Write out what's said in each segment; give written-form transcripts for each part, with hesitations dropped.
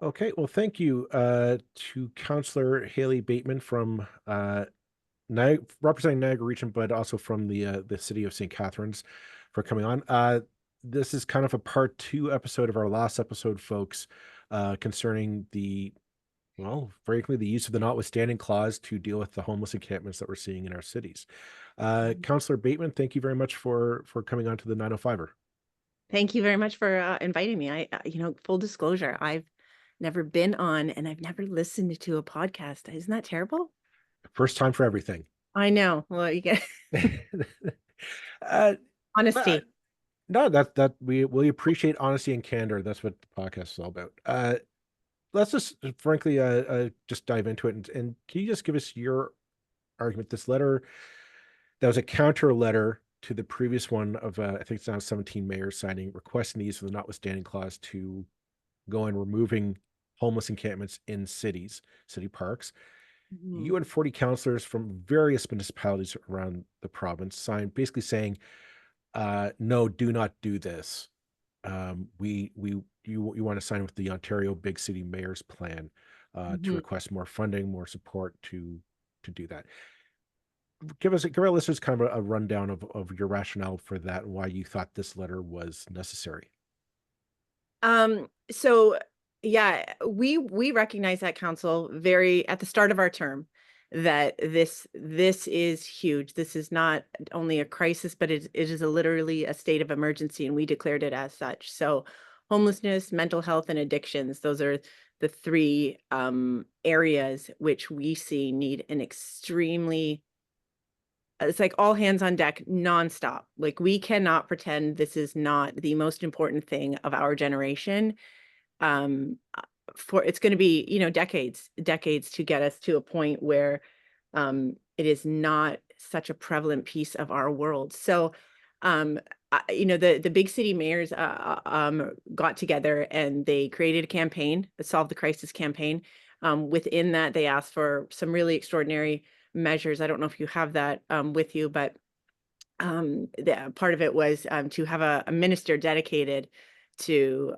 Okay, well, thank you to Councillor Haley Bateman from representing Niagara Region, but also from the city of St. Catharines for coming on. This is kind of a part two episode of our last episode, folks, concerning frankly, the use of the Notwithstanding Clause to deal with the homeless encampments that we're seeing in our cities. Councillor Bateman, thank you very much for coming on to the 905er. Thank you very much for inviting me. Full disclosure, I've never been on and I've never listened to a podcast. Isn't that terrible? First time for everything. I know. Well, you get uh, but honesty. No, that we appreciate honesty and candor. That's what the podcast is all about. Let's just frankly just dive into it, and can you just give us your argument? This letter that was a counter letter to the previous one of I think it's now 17 mayors signing requesting the use of the notwithstanding clause to go in removing homeless encampments in city parks. Mhm. You and 40 councillors from various municipalities around the province signed basically saying, no, do not do this. You want to sign with the Ontario Big City Mayor's Plan to Mhm. request more funding, more support to do that. Give our listeners kind of a rundown of your rationale for that and why you thought this letter was necessary. So yeah, we recognize that council very at the start of our term that this is huge. This is not only a crisis, but it is literally a state of emergency, and we declared it as such. So homelessness, mental health, and addictions, those are the three areas which we see need an extremely it's like all hands on deck nonstop. Like we cannot pretend this is not the most important thing of our generation. For it's going to be, decades to get us to a point where it is not such a prevalent piece of our world. So, the big city mayors got together and they created a campaign, the Solve the Crisis campaign. Within that, they asked for some really extraordinary measures. I don't know if you have that with you, but part of it was to have a minister dedicated to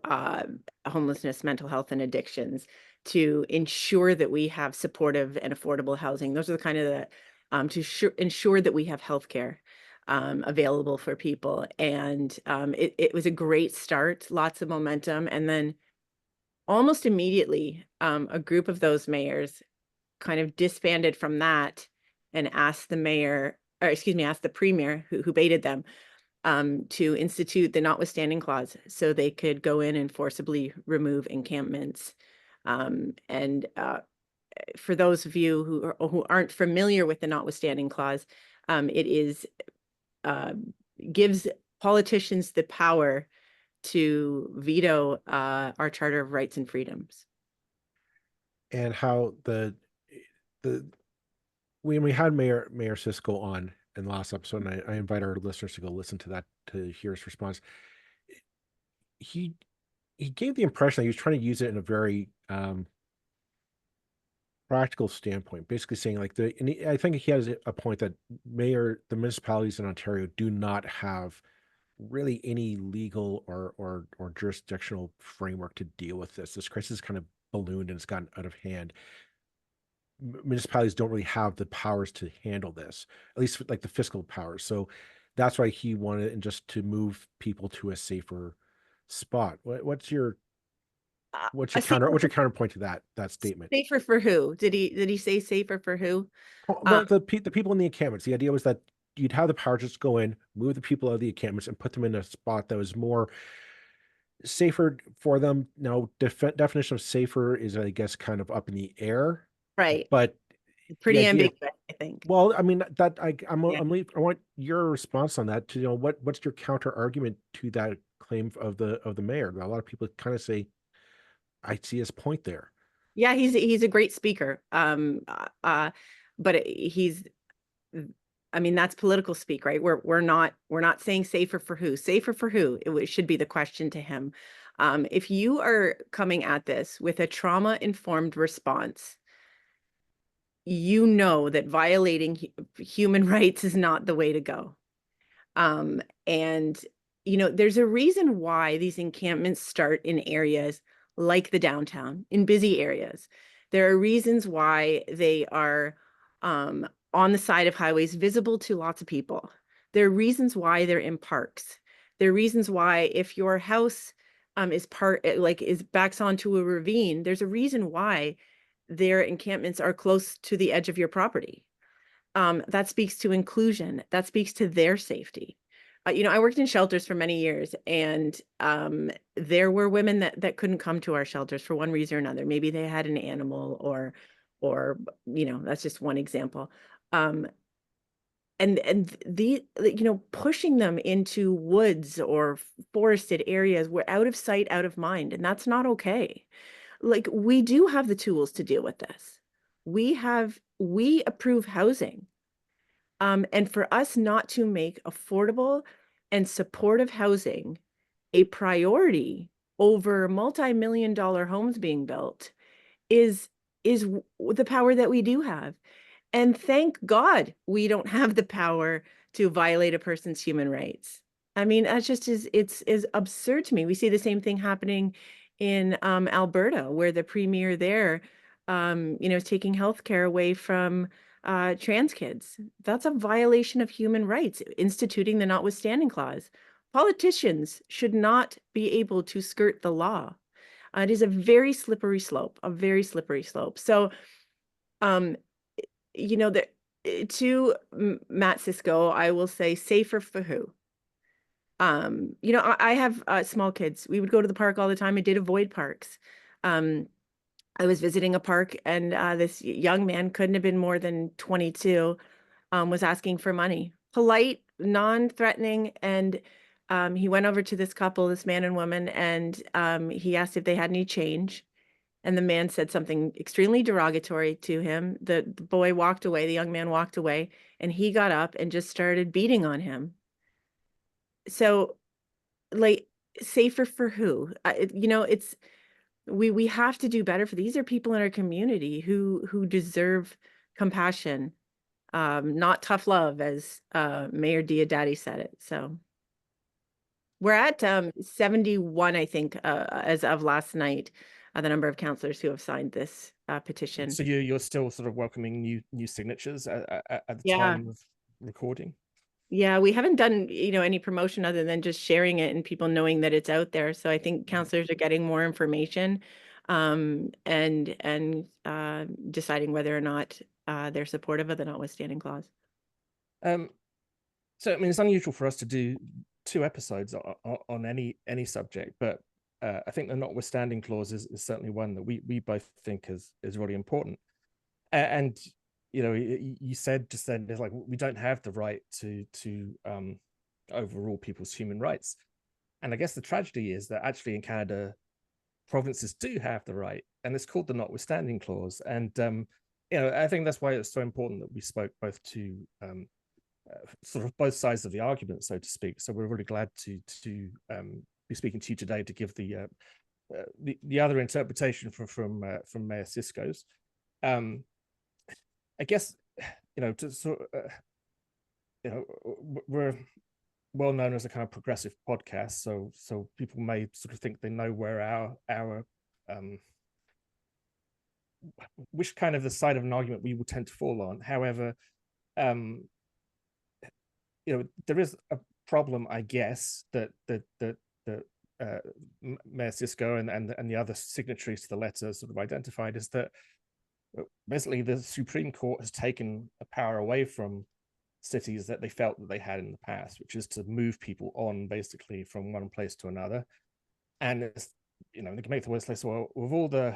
homelessness, mental health, and addictions to ensure that we have supportive and affordable housing. Those are the kind of the ensure that we have healthcare available for people. And it was a great start, lots of momentum. And then almost immediately, a group of those mayors kind of disbanded from that and asked the mayor, or excuse me, asked the premier who baited them to institute the notwithstanding clause so they could go in and forcibly remove encampments. And For those of you who aren't familiar with the notwithstanding clause, it is uh, gives politicians the power to veto our Charter of Rights and Freedoms. And how the when we had Mayor Siscoe on in the last episode, and I invite our listeners to go listen to that to hear his response. He he gave the impression that he was trying to use it in a very practical standpoint, basically saying like I think he has a point that the municipalities in Ontario do not have really any legal or jurisdictional framework to deal with this. This crisis kind of ballooned and it's gotten out of hand. Municipalities don't really have the powers to handle this, at least like the fiscal powers. So that's why he wanted and just to move people to a safer spot. A safer, What's your counterpoint to that statement? safer for who? Did he say safer for who? Uh, Well, the people in the encampments, the idea was that you'd have the power just go in, move the people out of the encampments, and put them in a spot that was more safer for them. Now, definition of safer is, I guess, kind of up in the air, right. but the Pretty idea. ambiguous, I think. Well, I mean that Yeah. I want your response on that. To what's your counter argument to that claim of the mayor? A lot of people kind of say, I see his point there. Yeah, he's a great speaker. But I mean, that's political speak, right? We're not saying safer for who. Safer for who? Should be the question to him. If you are coming at this with a trauma-informed response, you know that violating human rights is not the way to go. And there's a reason why these encampments start in areas like the downtown in busy areas. There are reasons why they are on the side of highways, visible to lots of people. There are reasons why they're in parks. There are reasons why if your house is backs onto a ravine, there's a reason why their encampments are close to the edge of your property. That speaks to inclusion. That speaks to their safety. I worked in shelters for many years, and there were women that couldn't come to our shelters for one reason or another. Maybe they had an animal, or that's just one example. Um, and pushing them into woods or forested areas were out of sight, out of mind, and that's not okay. Like, we do have the tools to deal with this. We approve housing. And for us not to make affordable and supportive housing a priority over multi-million-dollar homes being built is the power that we do have. And thank God we don't have the power to violate a person's human rights. I mean, that's just is absurd to me. We see the same thing happening in Alberta, where the premier there, is taking healthcare away from trans kids. That's a violation of human rights, instituting the Notwithstanding Clause. Politicians should not be able to skirt the law. It is a very slippery slope, a very slippery slope. So, um, to Matt Siscoe, I will say safer for who? I have small kids. We would go to the park all the time. I did avoid parks. I was visiting a park, and this young man, couldn't have been more than 22, was asking for money. Polite, non-threatening, and he went over to this couple, this man and woman, and he asked if they had any change. And the man said something extremely derogatory to him. The boy walked away, the young man walked away, and he got up and just started beating on him. So, like, safer for who? We have to do better for these are people in our community who deserve compassion, not tough love, as Mayor Diodati said it. So we're at 71, I think, as of last night, the number of councillors who have signed this petition. So you're still sort of welcoming new signatures at the Yeah. time of recording? Yeah, we haven't done, any promotion other than just sharing it and people knowing that it's out there. So I think councillors are getting more information, and deciding whether or not they're supportive of the Notwithstanding Clause. So I mean, it's unusual for us to do 2 episodes on any subject, but I think the Notwithstanding Clause is certainly one that we both think is really important. And you said just then, it's like, we don't have the right to overrule people's human rights. And I guess the tragedy is that actually in Canada, provinces do have the right, and it's called the Notwithstanding Clause. And I think that's why it's so important that we spoke both to sort of both sides of the argument, so to speak. So we're really glad to be speaking to you today to give the other interpretation from Mayor Siscoe's. I guess we're well known as a kind of progressive podcast, so people may sort of think they know where our which kind of the side of an argument we will tend to fall on. However, there is a problem, I guess, that Mayor Siscoe and the other signatories to the letter sort of identified, is that basically the Supreme Court has taken a power away from cities that they felt that they had in the past, which is to move people on basically from one place to another. And it's, they can make the worst list. Well, with all the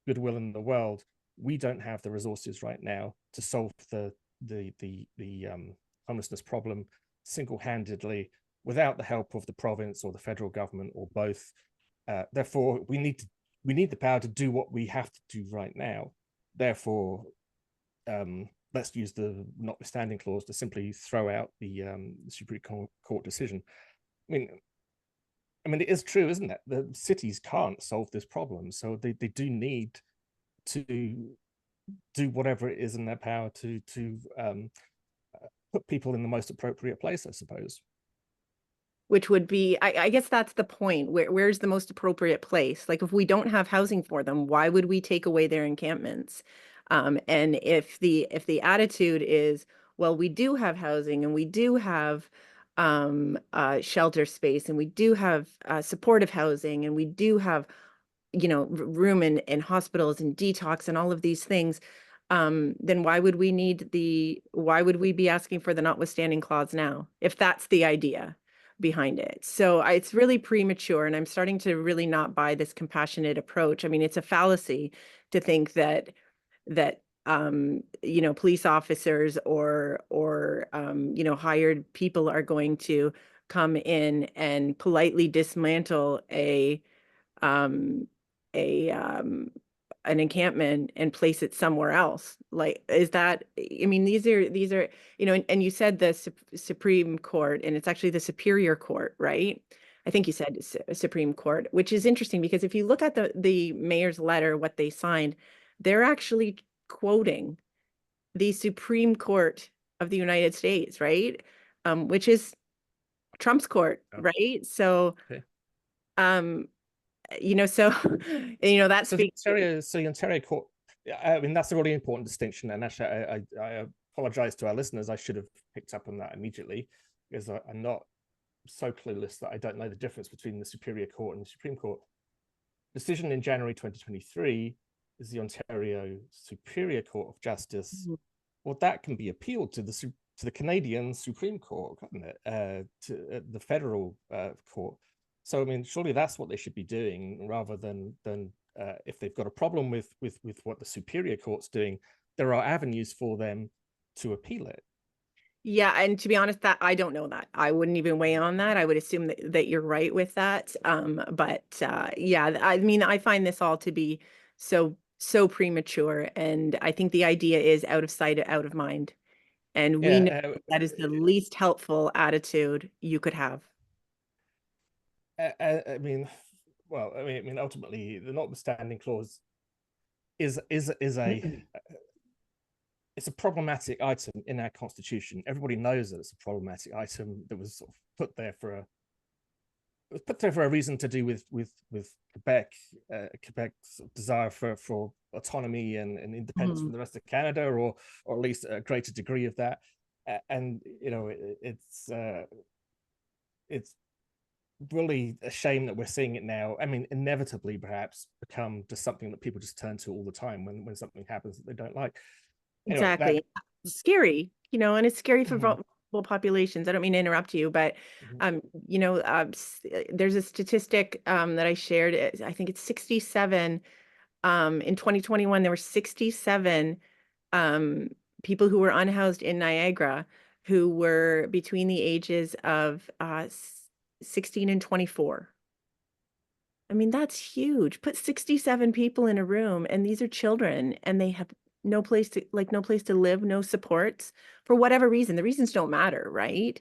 goodwill in the world, we don't have the resources right now to solve the homelessness problem single-handedly without the help of the province or the federal government or both. Therefore, we need the power to do what we have to do right now. Therefore, let's use the Notwithstanding Clause to simply throw out the Supreme Court decision. I mean, it is true, isn't it? The cities can't solve this problem, so they do need to do whatever it is in their power to put people in the most appropriate place, I suppose. which would be, I guess that's the point. Where's the most appropriate place? Like if we don't have housing for them, why would we take away their encampments? And if the attitude is, well, we do have housing and we do have shelter space and we do have supportive housing and we do have, you know, room in hospitals and detox and all of these things, then why would we be asking for the notwithstanding clause now, if that's the idea behind it? So it's really premature, and I'm starting to really not buy this compassionate approach. I mean, it's a fallacy to think that you know, police officers or you know, hired people are going to come in and politely dismantle um a an encampment and place it somewhere else. Like, is that, I mean, these are, you know, and you said the Supreme Court, and it's actually the Superior Court, right? I think you said Supreme Court, which is interesting because if you look at the mayor's letter, what they signed, they're actually quoting the Supreme Court of the United States, right? Which is Trump's court, Oh, right? So, okay. you know, so, you know, that So speaks. the Ontario court, I mean, that's a really important distinction. And actually, I apologize to our listeners. I should have picked up on that immediately because I'm not so clueless that I don't know the difference between the Superior Court and the Supreme Court. Decision in January 2023 is the Ontario Superior Court of Justice. Mhm. Well, that can be appealed to the Canadian Supreme Court, can't it? To the federal court. So I mean, surely that's what they should be doing, rather than if they've got a problem with what the Superior Court's doing, there are avenues for them to appeal it. Yeah, and to be honest, that I don't know that. I wouldn't even weigh on that. I would assume that you're right with that. But yeah, I mean, I find this all to be so premature, and I think the idea is out of sight, out of mind. And we know Yeah, that is the least helpful attitude you could have. I mean, well, I mean, ultimately, the notwithstanding clause is a it's a problematic item in our constitution. Everybody knows that it's a problematic item that was sort of put there for a reason to do with Quebec, Quebec's desire for autonomy and independence from the rest of Canada, or at least a greater degree of that. And you know, it's really a shame that we're seeing it now. I mean, inevitably, perhaps become just something that people just turn to all the time when something happens that they don't like. Anyway, Exactly. Scary, you know, and it's scary for Mhm. vulnerable populations. I don't mean to interrupt you, but you know, there's a statistic that I shared. I think it's 67. In 2021, there were 67 um people who were unhoused in Niagara who were between the ages of 16 and 24. I mean, that's huge. Put 67 people in a room, and these are children, and they have no place to, like, no place to live, no supports for whatever reason. The reasons don't matter, right?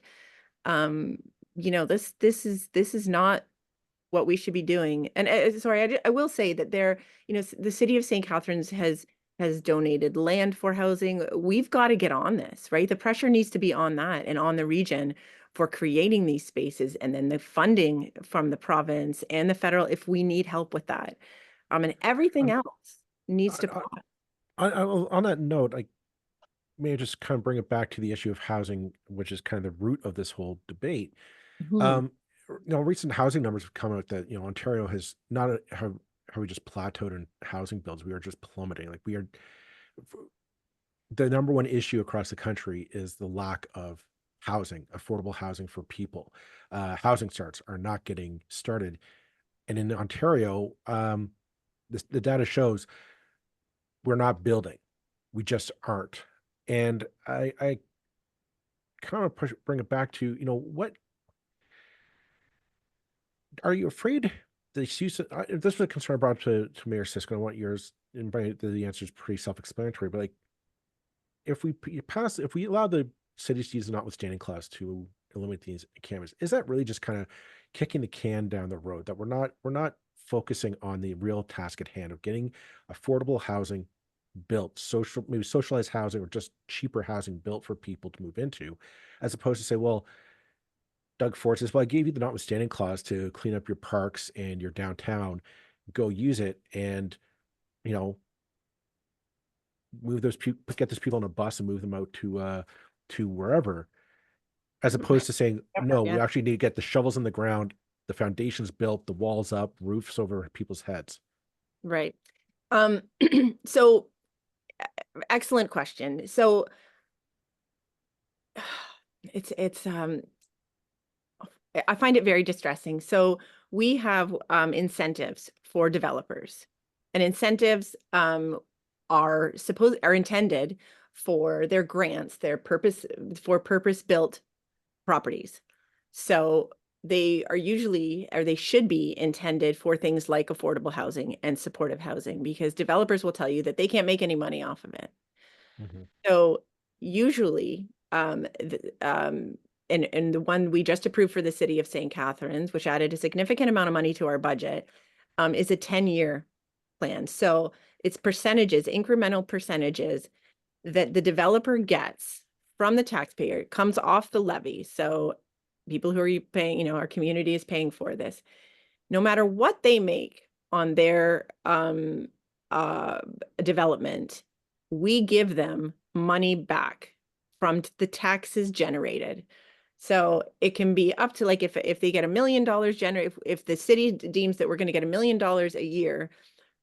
Um, you know, this is not what we should be doing. And sorry, I will say that there, you know, the city of St. Catharines has donated land for housing. We've got to get on this, right? The pressure needs to be on that and on the region for creating these spaces, and then the funding from the province and the federal if we need help with that. And everything Um, else needs to on that note, I may I just kind of bring it back to the issue of housing, which is kind of the root of this whole debate. Mhm. Um, you know, recent housing numbers have come out that, you know, Ontario has not have we just plateaued in housing builds. We are just plummeting. Like we are, the number one issue across the country is the lack of housing, affordable housing for people. Housing starts are not getting started, and in Ontario, the data shows we're not building. We just aren't. And I kind of bring it back to, you know, what are you afraid this use? This was a concern I brought up to Mayor Siscoe. I want yours, and the answer is pretty self-explanatory. But like, if we if we allow the cities to use the notwithstanding clause to eliminate these cameras, is that really just kind of kicking the can down the road? That we're not focusing on the real task at hand of getting affordable housing built, maybe socialized housing or just cheaper housing built for people to move into, as opposed to say, well, Doug Ford says, well, I gave you the notwithstanding clause to clean up your parks and your downtown, go use it, and, you know, move those people, get those people on a bus and move them out to wherever, as opposed to saying, no, we Yeah. actually need to get the shovels in the ground, the foundations built, the walls up, roofs over people's heads. Right. So excellent question. So it's I find it very distressing. So we have incentives for developers, and incentives are intended for their grants, their purpose-built properties. So they are usually, or they should be intended for things like affordable housing and supportive housing, because developers will tell you that they can't make any money off of it. Mm-hmm. So usually, and the one we just approved for the city of St. Catharines, which added a significant amount of money to our budget, is a 10-year plan. So it's percentages, incremental percentages that the developer gets from the taxpayer. It comes off the levy. So people who are paying, our community is paying for this. No matter what they make on their development, we give them money back from the taxes generated. So it can be up to, like, if they get $1 million generated, if the city deems that we're going to get $1 million a year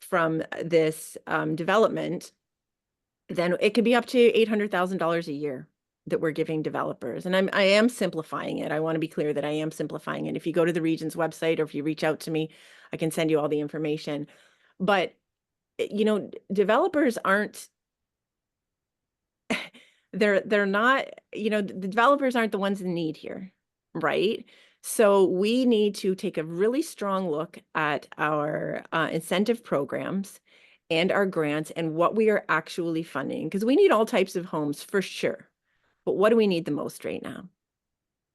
from this development, then it could be up to $800,000 a year that we're giving developers. And I am simplifying it. I want to be clear that I am simplifying it. If you go to the region's website, or if you reach out to me, I can send you all the information. But, developers aren't, they're not, the developers aren't the ones in need here, right? So we need to take a really strong look at our incentive programs and our grants and what we are actually funding, because we need all types of homes for sure. But what do we need the most right now?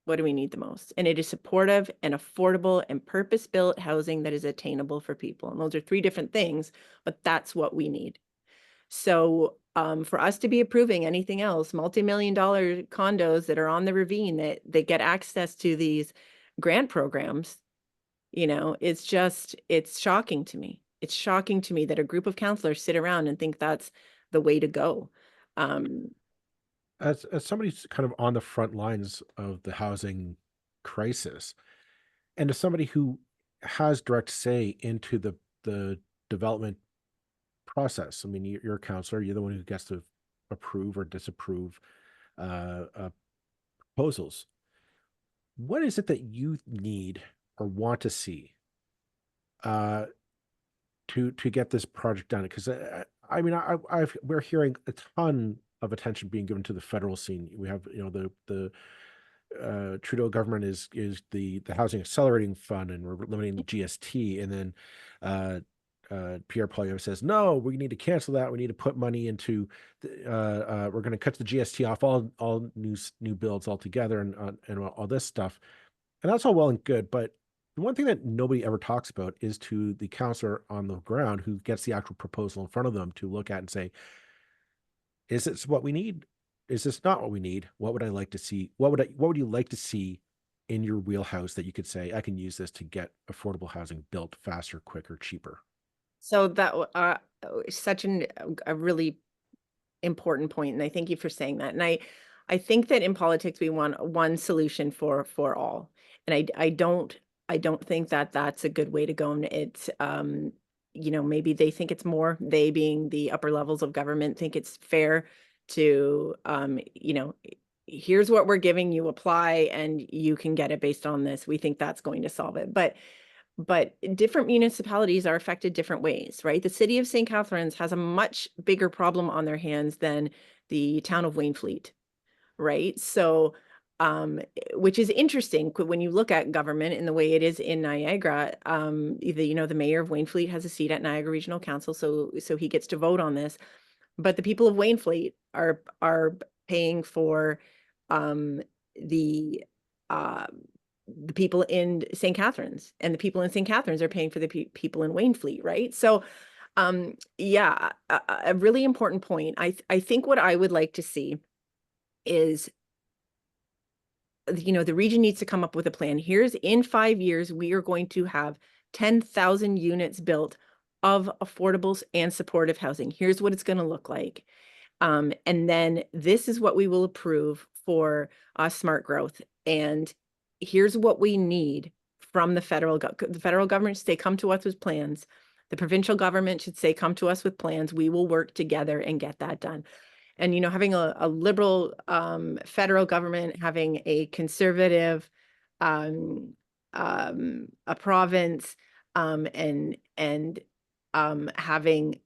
What do we need the most? And it is supportive and affordable and purpose-built housing that is attainable for people. And those are three different things, but that's what we need. So for us to be approving anything else, multi-million-dollar condos that are on the ravine that get access to these grant programs, it's shocking to me. It's shocking to me that a group of councillors sit around and think that's the way to go. As somebody's kind of on the front lines of the housing crisis, and as somebody who has direct say into the development process, I mean, you're a councillor, you're the one who gets to approve or disapprove proposals. What is it that you need or want to see to get this project done? Because I mean, we're hearing a ton of attention being given to the federal scene. We have, the Trudeau government is the housing accelerating fund, and we're limiting the GST, and then Pierre Poilievre says, no, we need to cancel that. We need to put money into we're going to cut the GST off all new builds altogether, and all this stuff. And that's all well and good, but the one thing that nobody ever talks about is to the councillor on the ground who gets the actual proposal in front of them to look at and say, is this what we need? Is this not what we need? What would I like to see? What would you like to see in your wheelhouse that you could say, I can use this to get affordable housing built faster, quicker, cheaper? So that is such a really important point, and I thank you for saying that. And I think that in politics we want one solution for all, and I don't think that that's a good way to go. And it's maybe they think it's more, they being the upper levels of government, think it's fair to here's what we're giving you, apply and you can get it based on this. We think that's going to solve it. But different municipalities are affected different ways, right? The city of St. Catharines has a much bigger problem on their hands than the town of Wainfleet, right? So, which is interesting when you look at government in the way it is in Niagara. The mayor of Wainfleet has a seat at Niagara Regional Council, so he gets to vote on this. But the people of Wainfleet are paying for the people in St. Catharines, and the people in St. Catharines are paying for the people in Wainfleet, right? So, yeah, a really important point. I think what I would like to see is you know, the region needs to come up with a plan. Here's in 5 years, we are going to have 10,000 units built of affordable and supportive housing. Here's what it's going to look like. And then this is what we will approve for smart growth. And here's what we need from the federal government should say, come to us with plans. The provincial government should say, come to us with plans. We will work together and get that done. And, you know, having a liberal federal government, having a conservative a province, and having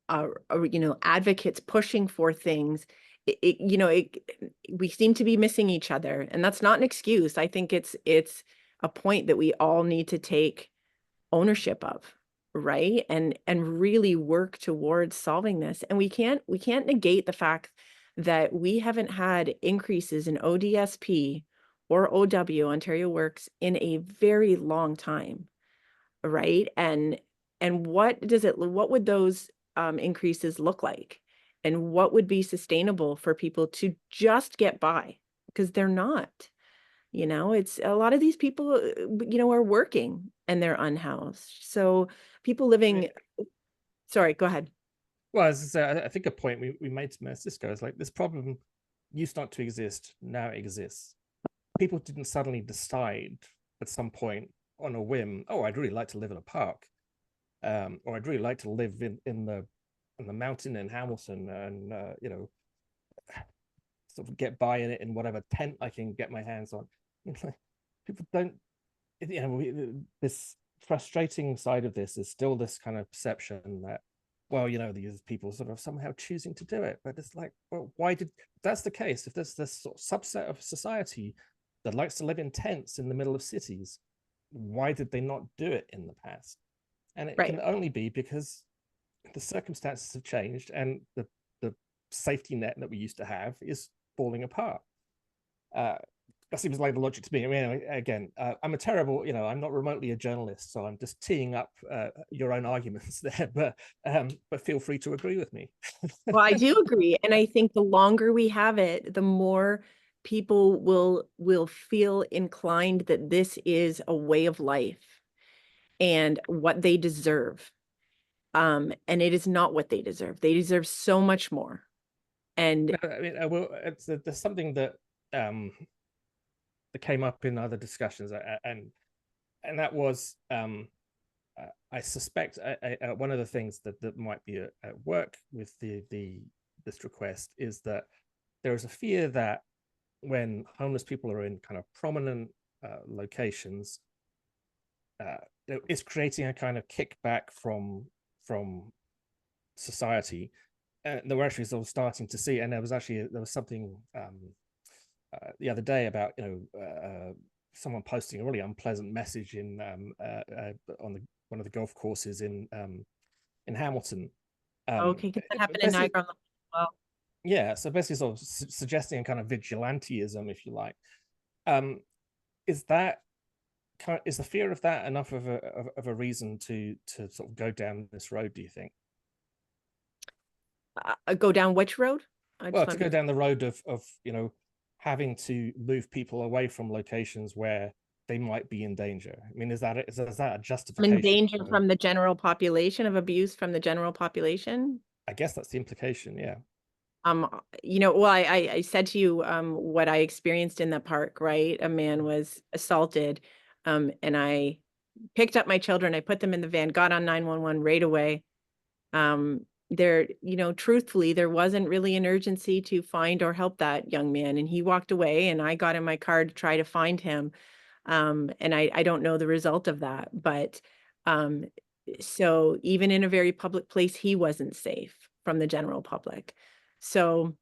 you know, advocates pushing for things, you know, we seem to be missing each other, and that's not an excuse. I think it's a point that we all need to take ownership of, right? And really work towards solving this. And we can't negate the fact that we haven't had increases in ODSP or OW, Ontario Works, in a very long time, right? And what would those increases look like? And what would be sustainable for people to just get by? Because they're not. You know, it's a lot of these people, you know, are working and they're unhoused. So people living, sorry, go ahead. Well, as I say, I think a point we made to Mayor Siscoe is like, this problem used not to exist, now it exists. People didn't suddenly decide at some point on a whim, oh, I'd really like to live in a park, or I'd really like to live in the mountain in Hamilton, and you know, sort of get by in it in whatever tent I can get my hands on. People don't, you know, this frustrating side of this is still this kind of perception that, well, you know, these people sort of somehow choosing to do it. But it's like, well, why did, if that's the case, if there's this sort of subset of society that likes to live in tents in the middle of cities, why did they not do it in the past? And it can only be because the circumstances have changed, and the safety net that we used to have is falling apart. That seems like the logic to me. I mean, again, I'm a terrible, you know, I'm not remotely a journalist, so I'm just teeing up your own arguments there, but feel free to agree with me. Well, I do agree. And I think the longer we have it, the more people will feel inclined that this is a way of life and what they deserve. And it is not what they deserve. They deserve so much more. And I mean, well, there's something that that came up in other discussions, and that was, I suspect one of the things that might be at work with this request is that there is a fear that when homeless people are in kind of prominent locations, it's creating a kind of kickback from society. And they were actually sort of starting to see, and there was something the other day about, you know, someone posting a really unpleasant message in on one of the golf courses in Hamilton. okay, because that happened in Niagara as well. Yeah, so basically sort of suggesting a kind of vigilantism, if you like. Is the fear of that enough of a reason to sort of go down this road, do you think? Go down which road? Well, to go down the road of you know, having to move people away from locations where they might be in danger. I mean, is that a justification? In danger from the general population, of abuse from the general population? I guess that's the implication, yeah. You know, well, I said to you what I experienced in the park, right? A man was assaulted, and I picked up my children, I put them in the van, got on 911 right away. There, you know, truthfully, there wasn't really an urgency to find or help that young man, and he walked away, and I got in my car to try to find him. And I don't know the result of that, but so even in a very public place, he wasn't safe from the general public. So,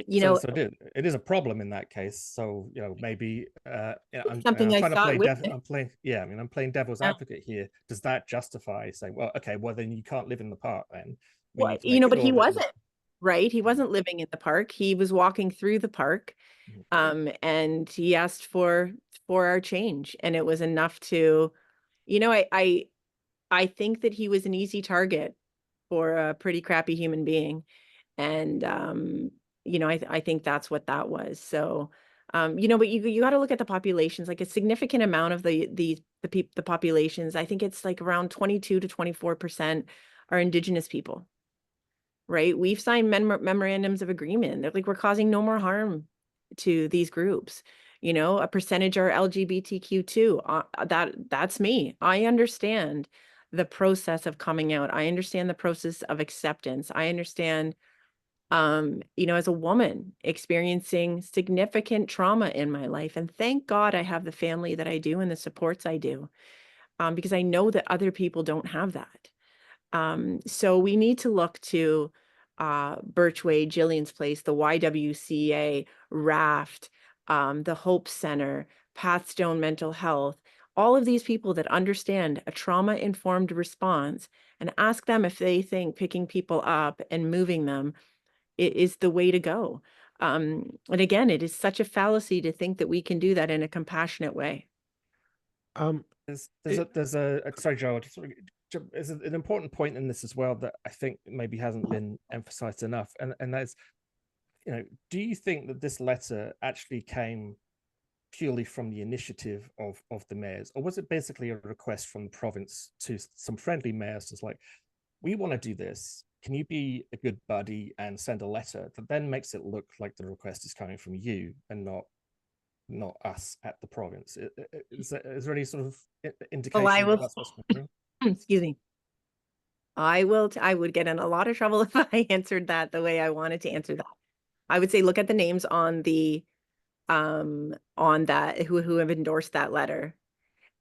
you know, so it is a problem in that case. So, you know, maybe I'm something trying to play I'm playing devil's advocate here. Does that justify saying, well, okay, well then you can't live in the park then? Well, you know, but he wasn't, right? He wasn't living in the park. He was walking through the park, and he asked for our change, and it was enough to, you know, I think that he was an easy target for a pretty crappy human being. And, you know, I think that's what that was. So, You know, but you got to look at the populations. Like a significant amount of the populations, I think it's like around 22 to 24% are Indigenous people, right? We've signed memorandums of agreement. They're like, we're causing no more harm to these groups. You know, a percentage are LGBTQ too. That's me. I understand the process of coming out. I understand the process of acceptance. I understand, you know, as a woman experiencing significant trauma in my life. And thank God I have the family that I do and the supports I do, because I know that other people don't have that. So we need to look to Birchway, Jillian's Place, the YWCA, Raft, the Hope Center, Pathstone Mental Health, all of these people that understand a trauma-informed response, and ask them if they think picking people up and moving them is the way to go. And again, it is such a fallacy to think that we can do that in a compassionate way. There's a sorry, Joe, there's an important point in this as well that I think maybe hasn't been emphasized enough, and that's, you know, do you think that this letter actually came purely from the initiative of the mayors, or was it basically a request from the province to some friendly mayors? It's like, we want to do this. Can you be a good buddy and send a letter that then makes it look like the request is coming from you and not us at the province? Is there any sort of indication that that's what's going on? Excuse me. I would get in a lot of trouble if I answered that the way I wanted to answer that. I would say, look at the names on the on that who have endorsed that letter,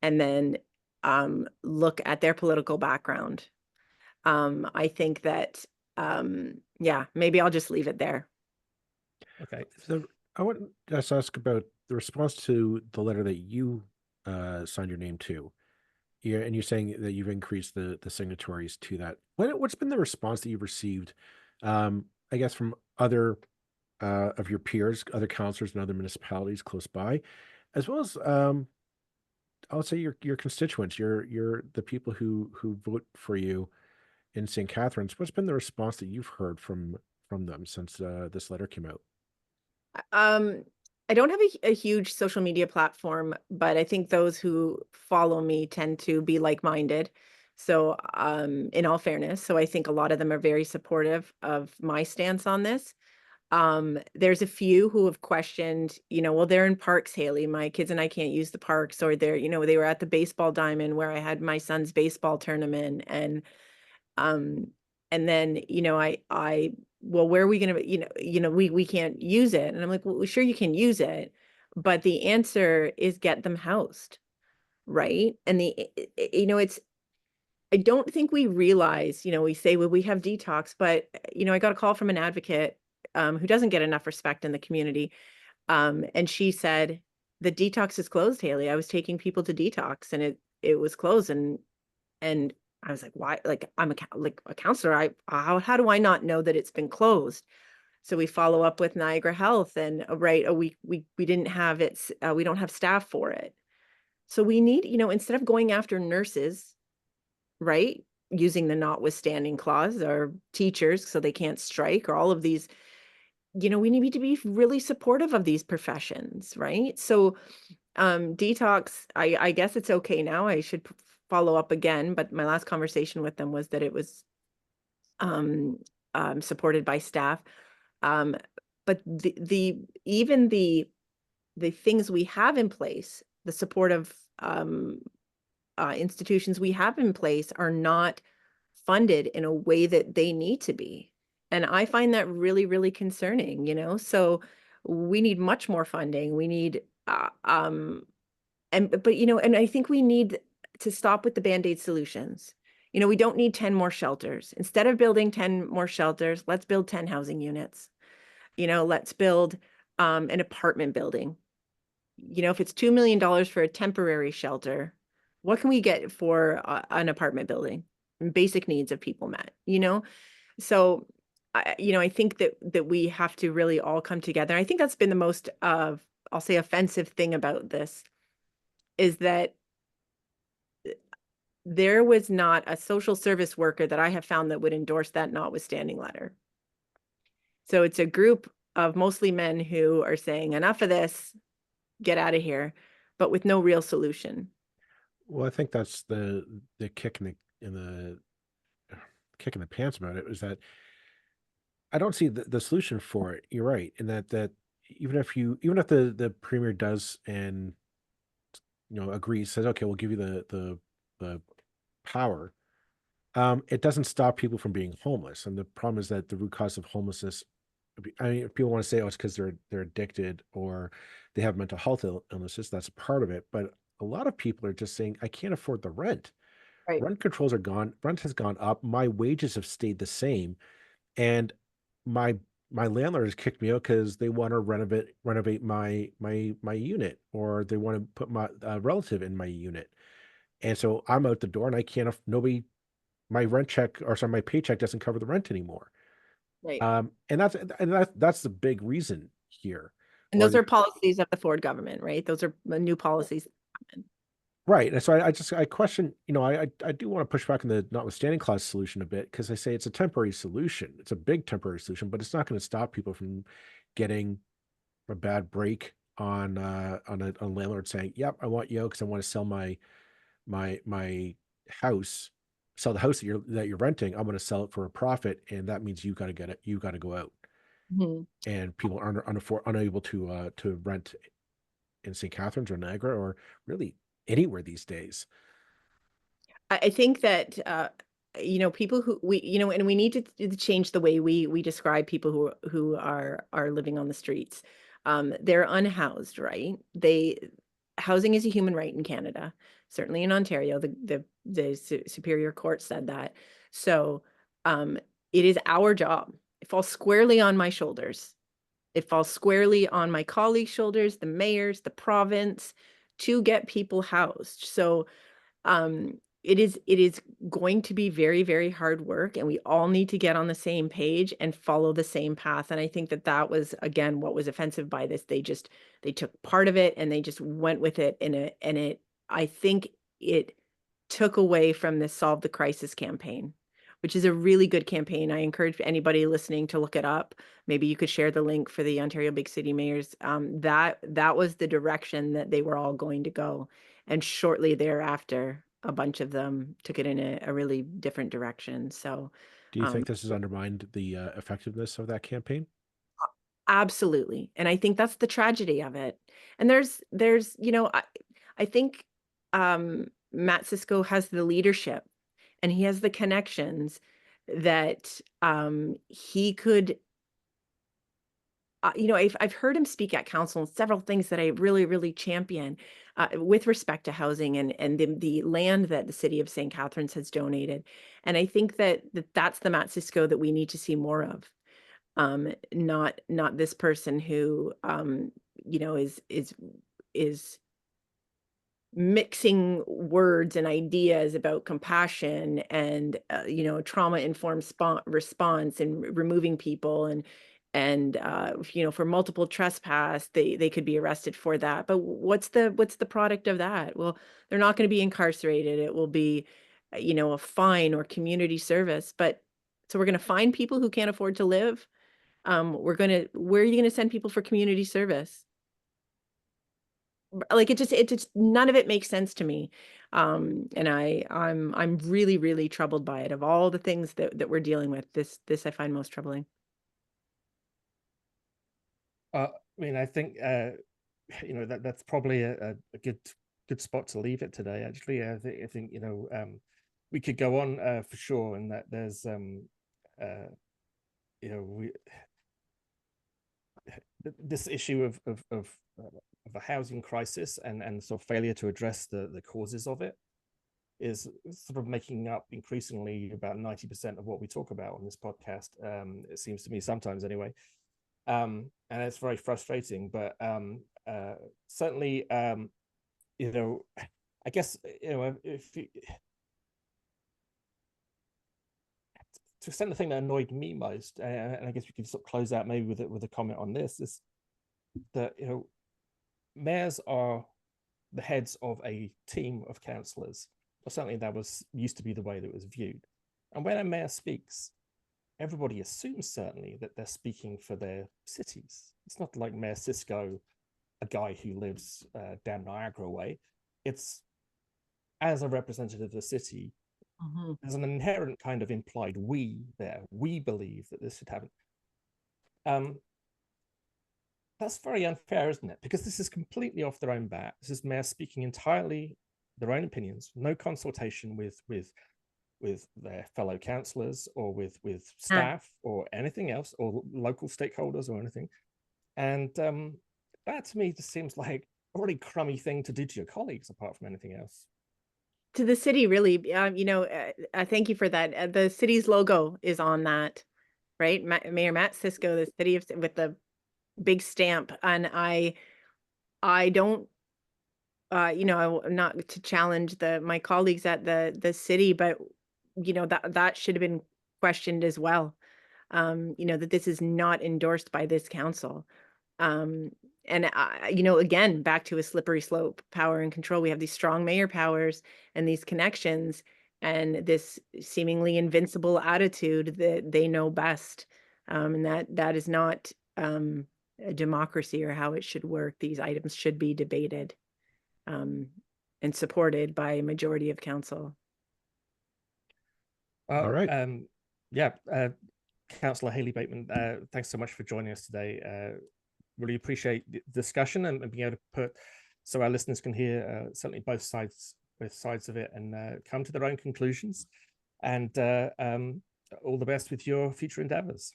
and then look at their political background. I think that yeah, maybe I'll just leave it there. Okay. So I want to just ask about the response to the letter that you signed your name to. Yeah, and you're saying that you've increased the signatories to that. What's been the response that you've received, I guess, from other of your peers, other councillors and other municipalities close by, as well as I would say your constituents, your the people who vote for you in St. Catharines. What's been the response that you've heard from them since this letter came out? I don't have a huge social media platform, but I think those who follow me tend to be like-minded. So, in all fairness, so I think a lot of them are very supportive of my stance on this. There's a few who have questioned, you know, well, they're in parks, Haley. My kids and I can't use the parks, or they're, you know, they were at the baseball diamond where I had my son's baseball tournament, um, and then, you know, well, where are we going to, we can't use it. And I'm like, well, sure, you can use it, but the answer is get them housed, right? And you know, I don't think we realize, you know, we say, well, we have detox, but, you know, I got a call from an advocate who doesn't get enough respect in the community. And she said, the detox is closed, Haley. I was taking people to detox and it was closed. And I was like, why? Like, I'm a counselor. How do I not know that it's been closed? So we follow up with Niagara Health, and we didn't have it. We don't have staff for it. So we need, you know, instead of going after nurses, right, using the notwithstanding clause, or teachers so they can't strike, or all of these, you know, we need to be really supportive of these professions, right? So detox, I guess it's okay now. I should follow up again, but my last conversation with them was that it was supported by staff. But even the things we have in place, the supportive institutions we have in place are not funded in a way that they need to be. And I find that really, really concerning, you know? So we need much more funding. We need, but, you know, and I think we need to stop with the Band-Aid solutions. You know, we don't need 10 more shelters. Instead of building 10 more shelters, let's build 10 housing units. You know, let's build an apartment building. You know, if it's $2 million for a temporary shelter, what can we get for an apartment building? Basic needs of people met, you know? So, you know, I think that we have to really all come together. I think that's been the most I'll say offensive thing about this, is that there was not a social service worker that I have found that would endorse that notwithstanding letter. So it's a group mostly men who are saying enough of this, get out of here, but with no real solution. Well, I think that's the kick in the kick in the pants about it, is that I don't see the solution for it. You're right, in that even if the premier does and agrees, says, okay, we'll give you the power, it doesn't stop people from being homeless. And the problem is that the root cause of homelessness, I mean, if people want to say, oh, it's because they're addicted or they have mental health illnesses, that's a part of it. But a lot of people are just saying, I can't afford the rent. Right. Rent controls are gone. Rent has gone up. My wages have stayed the same, and my my landlord has kicked me out because they want to renovate my unit, or they want to put my relative in my unit, and so I'm out the door, and I can't. Nobody, my rent check, or sorry, my paycheck doesn't cover the rent anymore. Right. And that's the big reason here. And Or those are policies of the Ford government, right? Those are the new policies. right. And so I question, I do want to push back on the notwithstanding clause solution a bit, because I say it's a temporary solution. It's a big temporary solution, but it's not going to stop people from getting a bad break on a landlord saying, "Yep, I want you because I want to sell my house, sell the house that you're renting. I'm going to sell it for a profit, and that means you got to get it. You got to go out." Mhm. And people are unable to rent in St. Catharines or Niagara or really anywhere these days. I think that people who and we need to change the way we describe people who are living on the streets. They're unhoused, right? Housing is a human right in Canada, certainly in Ontario. The Superior Court said that. So it is our job. It falls squarely on my shoulders. It falls squarely on my colleagues' shoulders, the mayors, the province, to get people housed. So it is going to be very, very hard work, and we all need to get on the same page and follow the same path. And I think that was, again, what was offensive by this. They took part of it and they just went with it, I think it took away from the Solve the Crisis campaign, which is a really good campaign. I encourage anybody listening to look it up. Maybe you could share the link for the Ontario Big City Mayors. That was the direction that they were all going to go. And shortly thereafter, a bunch of them took it in a really different direction. So, Do you think this has undermined the effectiveness of that campaign? absolutely. And I think that's the tragedy of it. And I think Matt Siscoe has the leadership and he has the connections that he could I've heard him speak at council on several things that I really, really champion with respect to housing and the land that the city of St. Catharines has donated. And I think that's the Matt Siscoe that we need to see more of. Not this person who is mixing words and ideas about compassion and trauma informed response and removing people and for multiple trespass they could be arrested for that, but what's the product of that? Well, they're not going to be incarcerated. It will be a fine or community service. But so we're going to fine people who can't afford to live. Where are you going to send people for community service? Like it just none of it makes sense to me. And I'm really, really troubled by it. Of all the things that we're dealing with, this I find most troubling. I mean, I think that's probably a good spot to leave it today. Actually, I think we could go on for sure, and that there's this issue of a housing crisis and sort of failure to address the causes of it is sort of making up increasingly about 90% of what we talk about on this podcast. It seems to me sometimes anyway. And it's very frustrating, but certainly, I guess, if you, to extent the thing that annoyed me most, and I guess we can sort of close out maybe with a comment on this, is that mayors are the heads of a team of councillors, or certainly that used to be the way that it was viewed. And when a mayor speaks, everybody assumes certainly that they're speaking for their cities. It's not like Mayor Siscoe, a guy who lives down Niagara way. It's as a representative of the city, there's an inherent kind of implied we there. We believe that this should happen. That's very unfair, isn't it? Because this is completely off their own bat. This is mayor speaking entirely their own opinions, no consultation with their fellow councillors or with staff or anything else, or local stakeholders or anything. And that to me just seems like a really crummy thing to do to your colleagues, apart from anything else. To the city, really, you know, thank you for that. The city's logo is on that, right? Mayor Matt Siscoe, the city of, with the big stamp. And I don't, you know, not to challenge my colleagues at the city, but you know, that should have been questioned as well. You know, that this is not endorsed by this council. And you know, again, back to a slippery slope, power and control. We have these strong mayor powers and these connections and this seemingly invincible attitude that they know best. And that is not a democracy or how it should work. These items should be debated and supported by a majority of council. All right. Yeah, Councillor Haley Bateman, thanks so much for joining us today. Really appreciate the discussion and being able to put, so our listeners can hear certainly both sides of it and come to their own conclusions. And all the best with your future endeavors.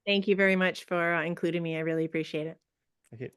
Thank you very much for including me. I really appreciate it. Thank you.